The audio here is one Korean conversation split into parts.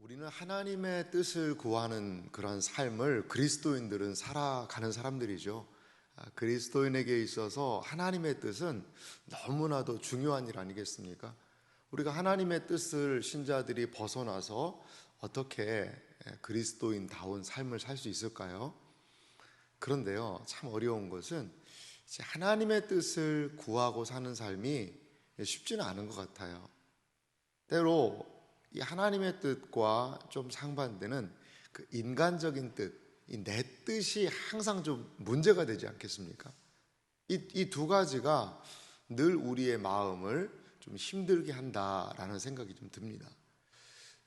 우리는 하나님의 뜻을 구하는 그런 삶을 그리스도인들은 살아가는 사람들이죠. 그리스도인에게 있어서 하나님의 뜻은 너무나도 중요한 일 아니겠습니까? 우리가 하나님의 뜻을 신자들이 벗어나서 어떻게 그리스도인다운 삶을 살 수 있을까요? 그런데요, 참 어려운 것은 이제 하나님의 뜻을 구하고 사는 삶이 쉽지는 않은 것 같아요. 때로 이 하나님의 뜻과 좀 상반되는 그 인간적인 뜻, 이 내 뜻이 항상 좀 문제가 되지 않겠습니까? 이 두 가지가 늘 우리의 마음을 좀 힘들게 한다라는 생각이 좀 듭니다.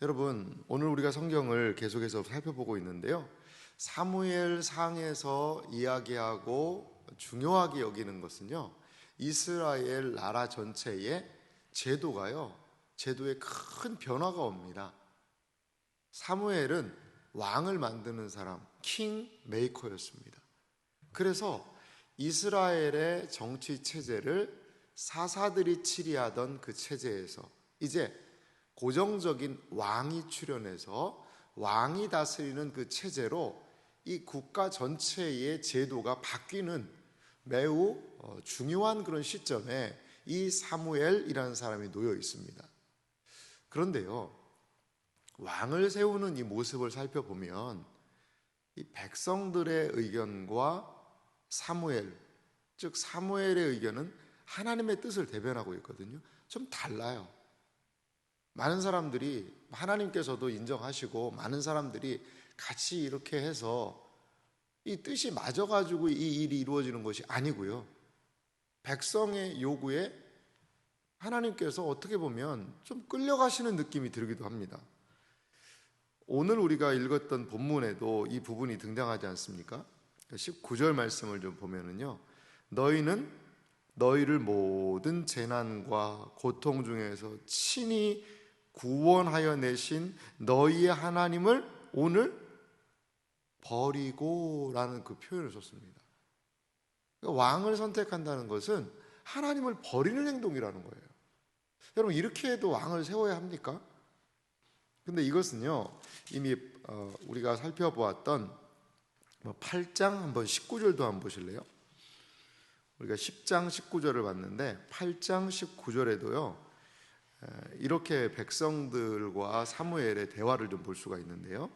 여러분, 오늘 우리가 성경을 계속해서 살펴보고 있는데요, 사무엘 상에서 이야기하고 중요하게 여기는 것은요, 이스라엘 나라 전체의 제도에 큰 변화가 옵니다. 사무엘은 왕을 만드는 사람, 킹 메이커였습니다. 그래서 이스라엘의 정치 체제를 사사들이 치리하던 그 체제에서 이제 고정적인 왕이 출현해서 왕이 다스리는 그 체제로 이 국가 전체의 제도가 바뀌는 매우 중요한 그런 시점에 이 사무엘이라는 사람이 놓여 있습니다. 그런데요, 왕을 세우는 이 모습을 살펴보면 이 백성들의 의견과 사무엘, 즉 사무엘의 의견은 하나님의 뜻을 대변하고 있거든요. 좀 달라요. 많은 사람들이, 하나님께서도 인정하시고 많은 사람들이 같이 이렇게 해서 이 뜻이 맞아가지고 이 일이 이루어지는 것이 아니고요, 백성의 요구에 하나님께서 어떻게 보면 좀 끌려가시는 느낌이 들기도 합니다. 오늘 우리가 읽었던 본문에도 이 부분이 등장하지 않습니까? 19절 말씀을 좀 보면은요, 너희는 너희를 모든 재난과 고통 중에서 친히 구원하여 내신 너희의 하나님을 오늘 버리고 라는 그 표현을 썼습니다. 그러니까 왕을 선택한다는 것은 하나님을 버리는 행동이라는 거예요. 여러분, 이렇게 해도 왕을 세워야 합니까? 근데 이것은요, 이미 우리가 살펴보았던 8장 한번 19절도 한번 보실래요? 우리가 10장 19절을 봤는데 8장 19절에도요 이렇게 백성들과 사무엘의 대화를 좀 볼 수가 있는데요,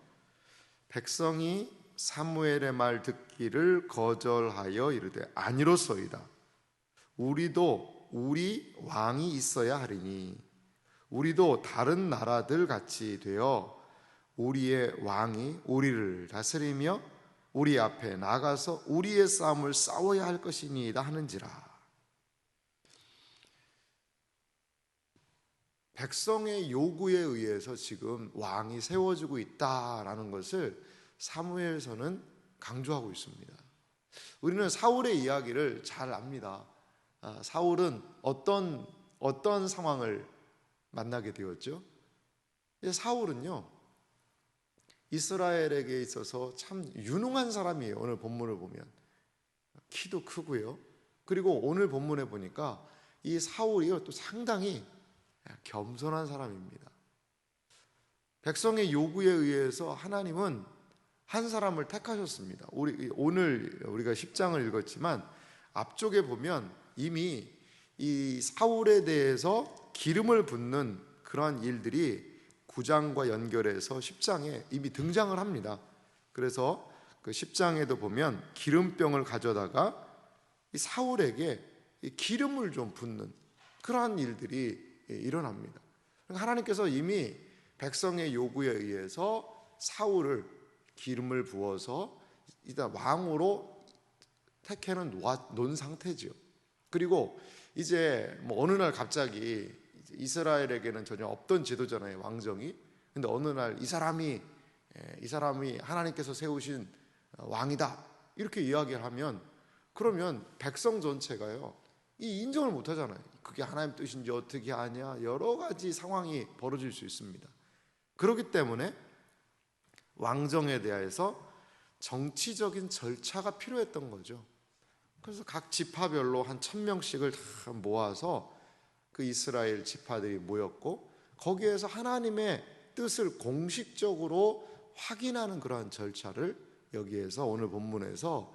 백성이 사무엘의 말 듣기를 거절하여 이르되 아니로소이다. 우리도 우리 왕이 있어야 하리니 우리도 다른 나라들 같이 되어 우리의 왕이 우리를 다스리며 우리 앞에 나가서 우리의 싸움을 싸워야 할 것이니이다 하는지라. 백성의 요구에 의해서 지금 왕이 세워지고 있다라는 것을 사무엘서는 강조하고 있습니다. 우리는 사울의 이야기를 잘 압니다. 사울은 어떤 상황을 만나게 되었죠? 사울은요, 이스라엘에게 있어서 참 유능한 사람이에요. 오늘 본문을 보면 키도 크고요, 그리고 오늘 본문에 보니까 이 사울이요 또 상당히 겸손한 사람입니다. 백성의 요구에 의해서 하나님은 한 사람을 택하셨습니다. 오늘 우리가 10장을 읽었지만 앞쪽에 보면 이미 이 사울에 대해서 기름을 붓는 그러한 일들이 9장과 연결해서 10장에 이미 등장을 합니다. 그래서 그 10장에도 보면 기름병을 가져다가 이 사울에게 이 기름을 좀 붓는 그러한 일들이 일어납니다. 하나님께서 이미 백성의 요구에 의해서 사울을 기름을 부어서 일단 왕으로 택해 놓은 상태지요. 그리고 이제 어느 날 갑자기 이스라엘에게는 전혀 없던 제도잖아요, 왕정이. 근데 어느 날 이 사람이 하나님께서 세우신 왕이다 이렇게 이야기를 하면, 그러면 백성 전체가요 이 인정을 못 하잖아요. 그게 하나님 뜻인지 어떻게 하냐, 여러 가지 상황이 벌어질 수 있습니다. 그렇기 때문에 왕정에 대해서 정치적인 절차가 필요했던 거죠. 그래서 각 지파별로 한 1000명씩을 다 모아서 그 이스라엘 지파들이 모였고, 거기에서 하나님의 뜻을 공식적으로 확인하는 그러한 절차를 여기에서 오늘 본문에서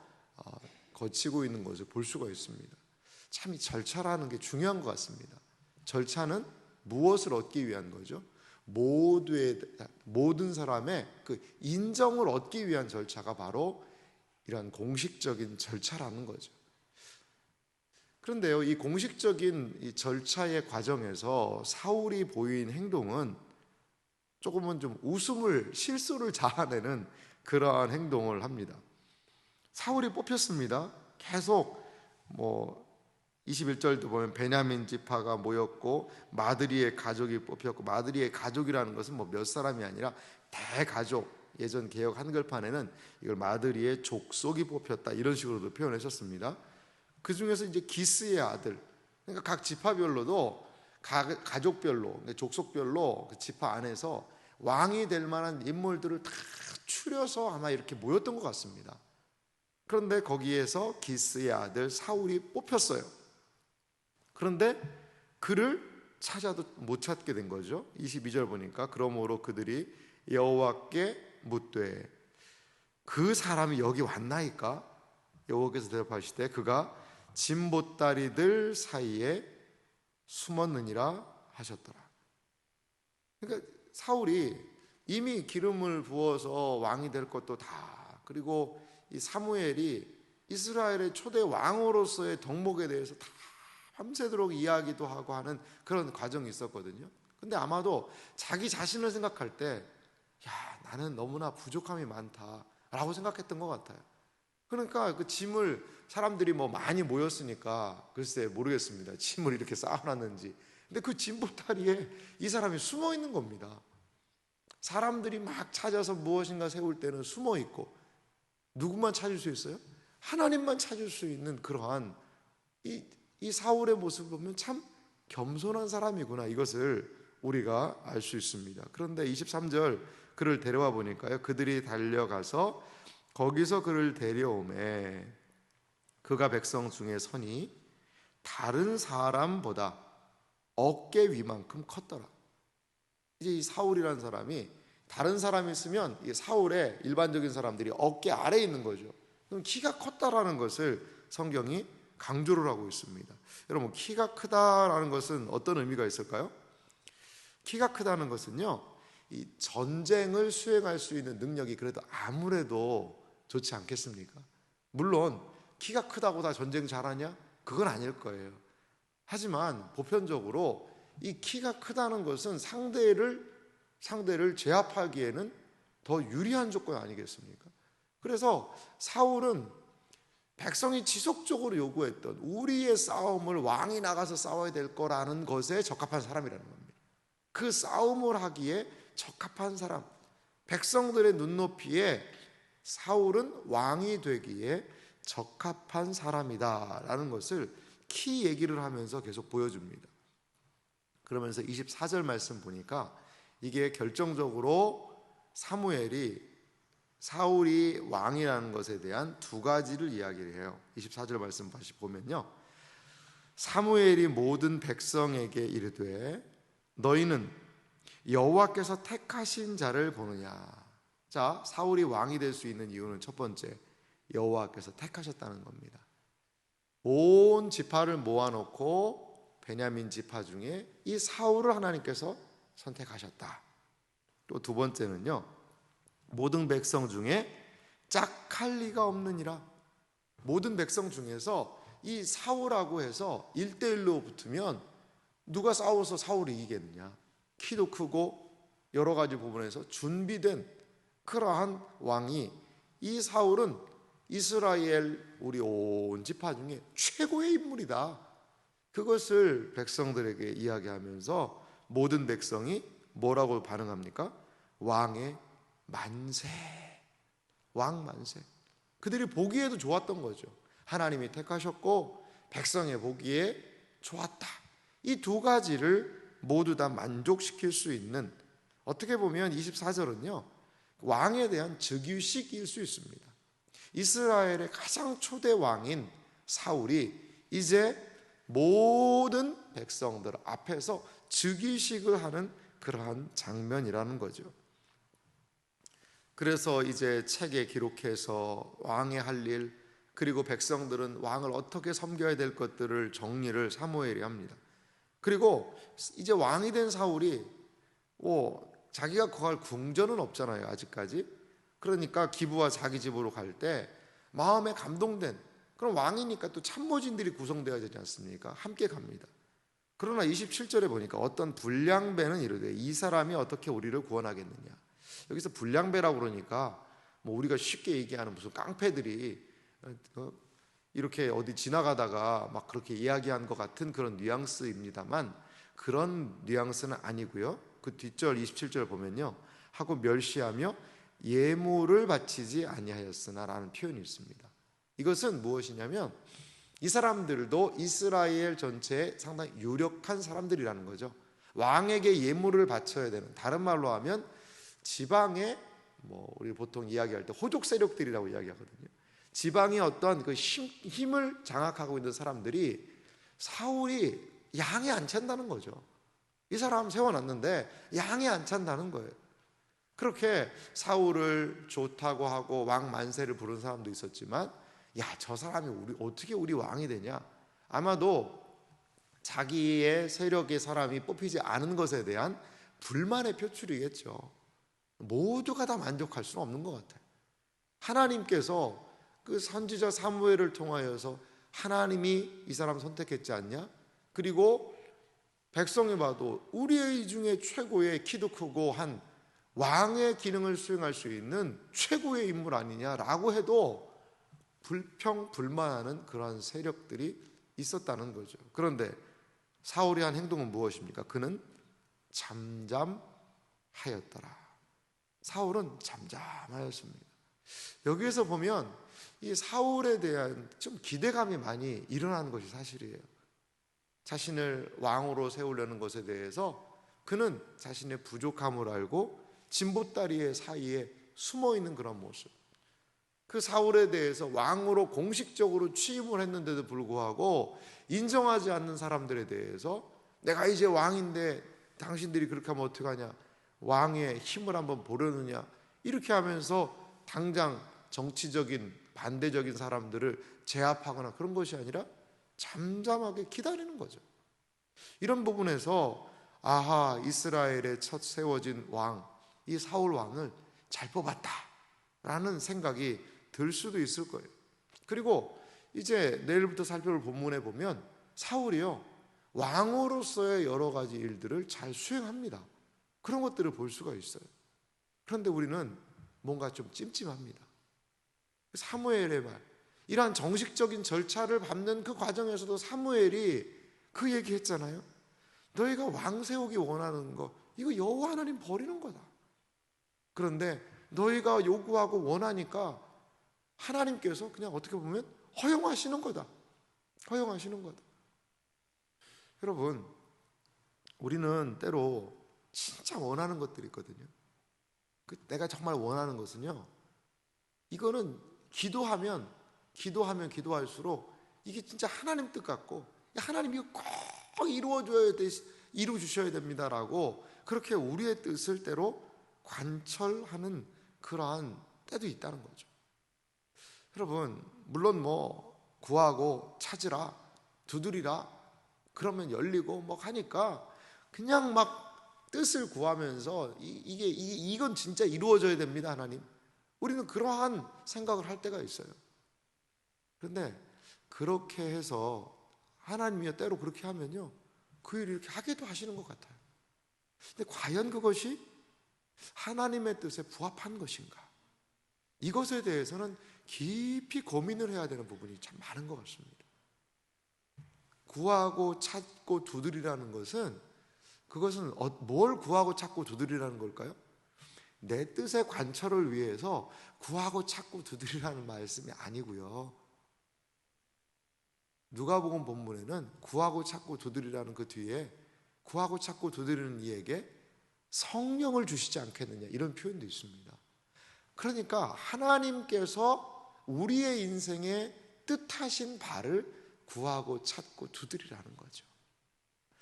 거치고 있는 것을 볼 수가 있습니다. 참 이 절차라는 게 중요한 것 같습니다. 절차는 무엇을 얻기 위한 거죠? 모든 사람의 그 인정을 얻기 위한 절차가 바로 이러한 공식적인 절차라는 거죠. 그런데요, 이 공식적인 이 절차의 과정에서 사울이 보인 행동은 조금은 좀 실수를 자아내는 그러한 행동을 합니다. 사울이 뽑혔습니다. 계속 21절도 보면 베냐민 지파가 모였고 마드리의 가족이 뽑혔고, 마드리의 가족이라는 것은 몇 사람이 아니라 대가족, 예전 개역 한글판에는 이걸 마드리의 족속이 뽑혔다 이런 식으로도 표현하셨습니다. 그 중에서 이제 기스의 아들, 그러니까 각 지파별로도 가족별로, 족속별로 그 지파 안에서 왕이 될 만한 인물들을 다 추려서 아마 이렇게 모였던 것 같습니다. 그런데 거기에서 기스의 아들 사울이 뽑혔어요. 그런데 그를 찾아도 못 찾게 된 거죠. 22절 보니까 그러므로 그들이 여호와께 묻되 그 사람이 여기 왔나이까? 여호와께서 대답하시되 그가 진보다리들 사이에 숨었느니라 하셨더라. 그러니까 사울이 이미 기름을 부어서 왕이 될 것도 다, 그리고 이 사무엘이 이스라엘의 초대 왕으로서의 덕목에 대해서 다 밤새도록 이야기도 하고 하는 그런 과정이 있었거든요. 근데 아마도 자기 자신을 생각할 때 나는 너무나 부족함이 많다라고 생각했던 것 같아요. 그러니까 그 짐을 사람들이 많이 모였으니까 글쎄 모르겠습니다. 짐을 이렇게 쌓아놨는지. 근데 그 짐보따리에 이 사람이 숨어 있는 겁니다. 사람들이 막 찾아서 무엇인가 세울 때는 숨어 있고, 누구만 찾을 수 있어요? 하나님만 찾을 수 있는 그러한 이 사울의 모습을 보면 참 겸손한 사람이구나, 이것을 우리가 알 수 있습니다. 그런데 23절 그를 데려와 보니까요, 그들이 달려가서 거기서 그를 데려오매 그가 백성 중에 선이 다른 사람보다 어깨 위만큼 컸더라. 이제 이 사울이라는 사람이 다른 사람이 있으면 이 사울의 일반적인 사람들이 어깨 아래에 있는 거죠. 그럼 키가 컸다라는 것을 성경이 강조를 하고 있습니다. 여러분, 키가 크다라는 것은 어떤 의미가 있을까요? 키가 크다는 것은요, 이 전쟁을 수행할 수 있는 능력이 그래도 아무래도 좋지 않겠습니까? 물론 키가 크다고 다 전쟁 잘하냐? 그건 아닐 거예요. 하지만 보편적으로 이 키가 크다는 것은 상대를 제압하기에는 더 유리한 조건 아니겠습니까? 그래서 사울은 백성이 지속적으로 요구했던 우리의 싸움을 왕이 나가서 싸워야 될 거라는 것에 적합한 사람이라는 겁니다. 그 싸움을 하기에 적합한 사람, 백성들의 눈높이에 사울은 왕이 되기에 적합한 사람이다라는 것을 키 얘기를 하면서 계속 보여줍니다. 그러면서 24절 말씀 보니까 이게 결정적으로 사울이 왕이라는 것에 대한 두 가지를 이야기를 해요. 24절 말씀 다시 보면요, 사무엘이 모든 백성에게 이르되 너희는 여호와께서 택하신 자를 보느냐. 자, 사울이 왕이 될 수 있는 이유는 첫 번째, 여호와께서 택하셨다는 겁니다. 온 지파를 모아놓고 베냐민 지파 중에 이 사울을 하나님께서 선택하셨다. 또 두 번째는요, 모든 백성 중에 짝할 리가 없느니라. 모든 백성 중에서 이 사울하고 해서 1대1로 붙으면 누가 싸워서 사울이 이기겠느냐. 키도 크고 여러 가지 부분에서 준비된 그러한 왕이, 이 사울은 이스라엘 우리 온 지파 중에 최고의 인물이다. 그것을 백성들에게 이야기하면서 모든 백성이 뭐라고 반응합니까? 왕의 만세, 왕 만세. 그들이 보기에도 좋았던 거죠. 하나님이 택하셨고 백성의 보기에 좋았다. 이 두 가지를 모두 다 만족시킬 수 있는, 어떻게 보면 24절은요 왕에 대한 즉위식일 수 있습니다. 이스라엘의 가장 초대 왕인 사울이 이제 모든 백성들 앞에서 즉위식을 하는 그러한 장면이라는 거죠. 그래서 이제 책에 기록해서 왕의 할 일, 그리고 백성들은 왕을 어떻게 섬겨야 될 것들을 정리를 사무엘이 합니다. 그리고 이제 왕이 된 사울이 자기가 거할 궁전은 없잖아요, 아직까지. 그러니까 기브와 자기 집으로 갈 때 마음에 감동된, 그럼 왕이니까 또 참모진들이 구성되어야 되지 않습니까? 함께 갑니다. 그러나 27절에 보니까 어떤 불량배는 이르되 이 사람이 어떻게 우리를 구원하겠느냐. 여기서 불량배라고 그러니까 뭐 우리가 쉽게 얘기하는 무슨 깡패들이 이렇게 어디 지나가다가 막 그렇게 이야기한 것 같은 그런 뉘앙스입니다만, 그런 뉘앙스는 아니고요. 그 뒷절 27절 보면요, 하고 멸시하며 예물을 바치지 아니하였으나 라는 표현이 있습니다. 이것은 무엇이냐면 이 사람들도 이스라엘 전체에 상당히 유력한 사람들이라는 거죠. 왕에게 예물을 바쳐야 되는, 다른 말로 하면 지방의 우리 보통 이야기할 때 호족 세력들이라고 이야기하거든요. 지방의 어떤 그 힘을 장악하고 있는 사람들이 사울이 양에 안 찬다는 거죠. 이 사람 세워놨는데 양에 안 찬다는 거예요. 그렇게 사울을 좋다고 하고 왕 만세를 부른 사람도 있었지만, 야, 저 사람이 어떻게 우리 왕이 되냐? 아마도 자기의 세력의 사람이 뽑히지 않은 것에 대한 불만의 표출이겠죠. 모두가 다 만족할 수는 없는 것 같아요. 하나님께서 그 선지자 사무엘을 통하여서 하나님이 이 사람 선택했지 않냐? 그리고 백성이 봐도 우리의 중에 최고의 키도 크고 한 왕의 기능을 수행할 수 있는 최고의 인물 아니냐라고 해도 불평불만하는 그러한 세력들이 있었다는 거죠. 그런데 사울이 한 행동은 무엇입니까? 그는 잠잠하였더라. 사울은 잠잠하였습니다. 여기에서 보면 이 사울에 대한 좀 기대감이 많이 일어나는 것이 사실이에요. 자신을 왕으로 세우려는 것에 대해서 그는 자신의 부족함을 알고 진보다리의 사이에 숨어있는 그런 모습, 그 사울에 대해서 왕으로 공식적으로 취임을 했는데도 불구하고 인정하지 않는 사람들에 대해서 내가 이제 왕인데 당신들이 그렇게 하면 어떡하냐, 왕의 힘을 한번 보려느냐, 이렇게 하면서 당장 정치적인 반대적인 사람들을 제압하거나 그런 것이 아니라 잠잠하게 기다리는 거죠. 이런 부분에서 아하, 이스라엘의 첫 세워진 왕, 이 사울 왕을 잘 뽑았다 라는 생각이 들 수도 있을 거예요. 그리고 이제 내일부터 살펴볼 본문에 보면 사울이요, 왕으로서의 여러 가지 일들을 잘 수행합니다. 그런 것들을 볼 수가 있어요. 그런데 우리는 뭔가 좀 찜찜합니다. 사무엘의 말, 이러한 정식적인 절차를 밟는 그 과정에서도 사무엘이 그 얘기했잖아요. 너희가 왕 세우기 원하는 거, 이거 여호와 하나님 버리는 거다. 그런데 너희가 요구하고 원하니까 하나님께서 그냥 어떻게 보면 허용하시는 거다. 허용하시는 거다. 여러분, 우리는 때로 진짜 원하는 것들이 있거든요. 내가 정말 원하는 것은요, 이거는 기도하면 기도할수록 이게 진짜 하나님 뜻 같고, 하나님 이거 꼭 이루어 주셔야 됩니다라고 그렇게 우리의 뜻을 때로 관철하는 그러한 때도 있다는 거죠. 여러분, 물론 구하고 찾으라, 두드리라 그러면 열리고 하니까 그냥 막 뜻을 구하면서 이건 진짜 이루어져야 됩니다, 하나님. 우리는 그러한 생각을 할 때가 있어요. 그런데 그렇게 해서 하나님이 때로 그렇게 하면요, 그 일을 이렇게 하기도 하시는 것 같아요. 근데 과연 그것이 하나님의 뜻에 부합한 것인가? 이것에 대해서는 깊이 고민을 해야 되는 부분이 참 많은 것 같습니다. 구하고 찾고 두드리라는 것은, 그것은 뭘 구하고 찾고 두드리라는 걸까요? 내 뜻의 관철을 위해서 구하고 찾고 두드리라는 말씀이 아니고요. 누가복음 본문에는 구하고 찾고 두드리라는 그 뒤에 구하고 찾고 두드리는 이에게 성령을 주시지 않겠느냐, 이런 표현도 있습니다. 그러니까 하나님께서 우리의 인생에 뜻하신 바를 구하고 찾고 두드리라는 거죠.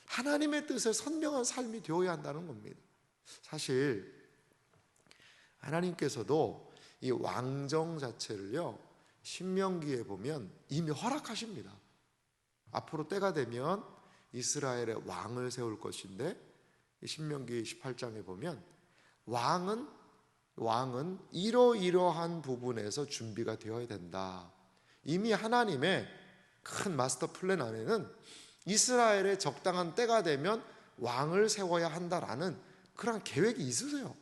하나님의 뜻에 선명한 삶이 되어야 한다는 겁니다. 사실 하나님께서도 이 왕정 자체를요, 신명기에 보면 이미 허락하십니다. 앞으로 때가 되면 이스라엘의 왕을 세울 것인데, 신명기 18장에 보면 왕은 이러이러한 부분에서 준비가 되어야 된다. 이미 하나님의 큰 마스터 플랜 안에는 이스라엘의 적당한 때가 되면 왕을 세워야 한다라는 그런 계획이 있으세요.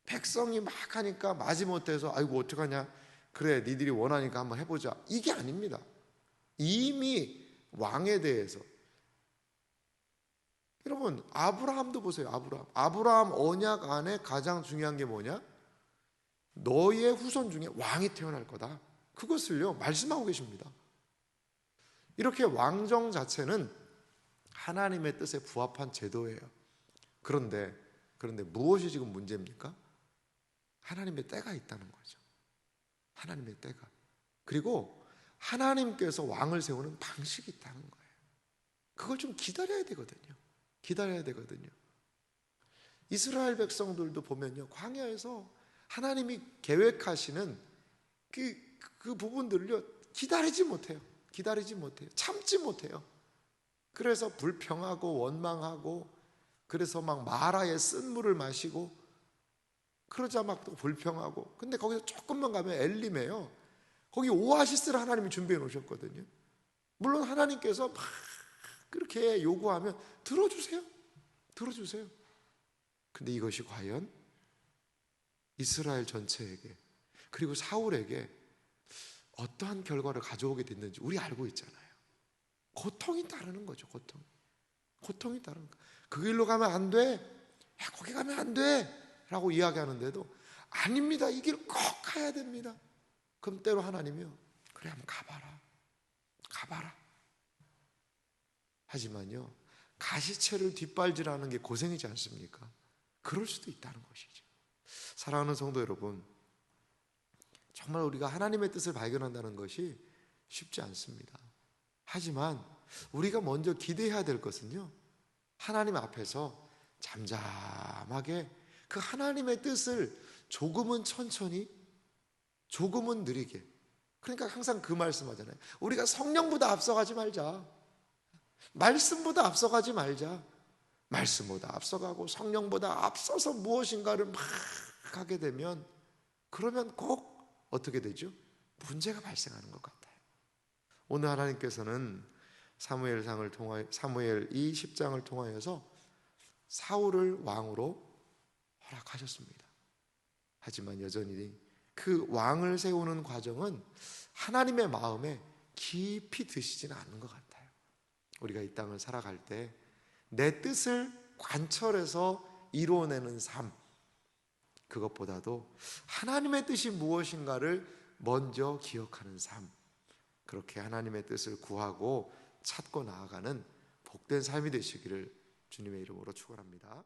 백성이 막 하니까 마지못해서 아이고 어떡하냐, 그래 니들이 원하니까 한번 해보자, 이게 아닙니다. 이미 왕에 대해서, 여러분 아브라함도 보세요. 아브라함 언약 안에 가장 중요한 게 뭐냐? 너의 후손 중에 왕이 태어날 거다. 그것을요 말씀하고 계십니다. 이렇게 왕정 자체는 하나님의 뜻에 부합한 제도예요. 그런데 무엇이 지금 문제입니까? 하나님의 때가 있다는 거죠. 하나님의 때가. 그리고 하나님께서 왕을 세우는 방식이 있다는 거예요. 그걸 좀 기다려야 되거든요. 이스라엘 백성들도 보면요, 광야에서 하나님이 계획하시는 그 부분들을요 기다리지 못해요. 참지 못해요. 그래서 불평하고 원망하고, 그래서 막 마라에 쓴 물을 마시고, 그러자 막 또 불평하고. 근데 거기서 조금만 가면 엘림에요, 거기 오아시스를 하나님이 준비해 놓으셨거든요. 물론 하나님께서 막 그렇게 요구하면 들어주세요. 근데 이것이 과연 이스라엘 전체에게, 그리고 사울에게 어떠한 결과를 가져오게 됐는지 우리 알고 있잖아요. 고통이 따르는 거죠. 고통이 따르는 거. 그 길로 가면 안 돼, 야 거기 가면 안 돼 라고 이야기하는데도 아닙니다, 이 길 꼭 가야 됩니다. 그럼 때로 하나님이요, 그래 한번 가봐라. 하지만요, 가시채를 뒷발질하는 게 고생이지 않습니까? 그럴 수도 있다는 것이죠. 사랑하는 성도 여러분, 정말 우리가 하나님의 뜻을 발견한다는 것이 쉽지 않습니다. 하지만 우리가 먼저 기대해야 될 것은요, 하나님 앞에서 잠잠하게 그 하나님의 뜻을 조금은 천천히, 조금은 느리게. 그러니까 항상 그 말씀하잖아요. 우리가 성령보다 앞서가지 말자. 말씀보다 앞서가지 말자. 말씀보다 앞서가고 성령보다 앞서서 무엇인가를 막 하게 되면, 그러면 꼭 어떻게 되죠? 문제가 발생하는 것 같아요. 오늘 하나님께서는 사무엘이 10장을 통하여서 사울을 왕으로 허락하셨습니다. 하지만 여전히 그 왕을 세우는 과정은 하나님의 마음에 깊이 드시지는 않는 것 같아요. 우리가 이 땅을 살아갈 때 내 뜻을 관철해서 이루어내는 삶, 그것보다도 하나님의 뜻이 무엇인가를 먼저 기억하는 삶, 그렇게 하나님의 뜻을 구하고 찾고 나아가는 복된 삶이 되시기를 주님의 이름으로 축원합니다.